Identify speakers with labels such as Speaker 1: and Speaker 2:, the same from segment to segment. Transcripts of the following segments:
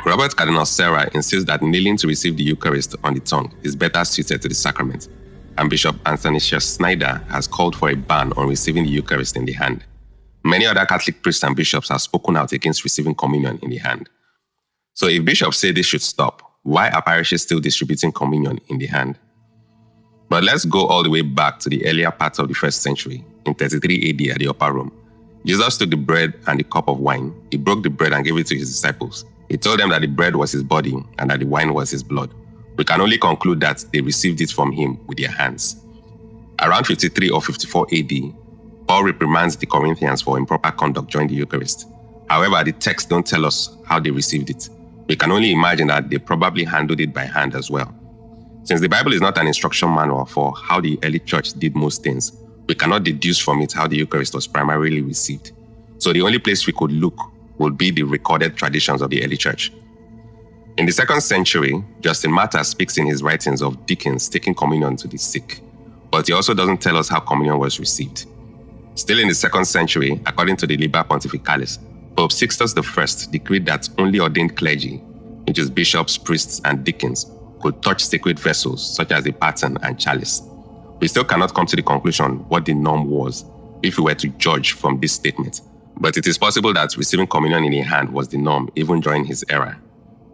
Speaker 1: Robert Cardinal Sarah insists that kneeling to receive the Eucharist on the tongue is better suited to the sacrament, and Bishop Athanasius Snyder has called for a ban on receiving the Eucharist in the hand. Many other Catholic priests and bishops have spoken out against receiving communion in the hand. So if bishops say this should stop, why are parishes still distributing communion in the hand? But let's go all the way back to the earlier part of the 1st century, in 33 AD at the Upper Room. Jesus took the bread and the cup of wine. He broke the bread and gave it to his disciples. He told them that the bread was his body and that the wine was his blood. We can only conclude that they received it from him with their hands. Around 53 or 54 AD, Paul reprimands the Corinthians for improper conduct during the Eucharist. However, the texts don't tell us how they received it. We can only imagine that they probably handled it by hand as well. Since the Bible is not an instruction manual for how the early church did most things, we cannot deduce from it how the Eucharist was primarily received. So the only place we could look would be the recorded traditions of the early church. In the 2nd century, Justin Martyr speaks in his writings of deacons taking communion to the sick, but he also doesn't tell us how communion was received. Still in the 2nd century, according to the Liber Pontificalis, Pope Sixtus I decreed that only ordained clergy, which is bishops, priests, and deacons, could touch sacred vessels such as the paten and chalice. We still cannot come to the conclusion what the norm was if we were to judge from this statement, but it is possible that receiving communion in a hand was the norm even during his era.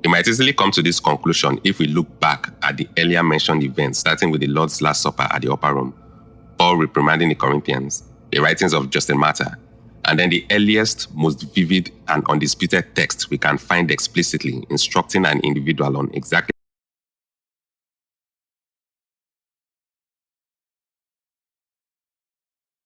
Speaker 1: We might easily come to this conclusion if we look back at the earlier mentioned events, starting with the Lord's Last Supper at the Upper Room, Paul reprimanding the Corinthians, the writings of Justin Martyr, and then the earliest, most vivid and undisputed text we can find explicitly instructing an individual on exactly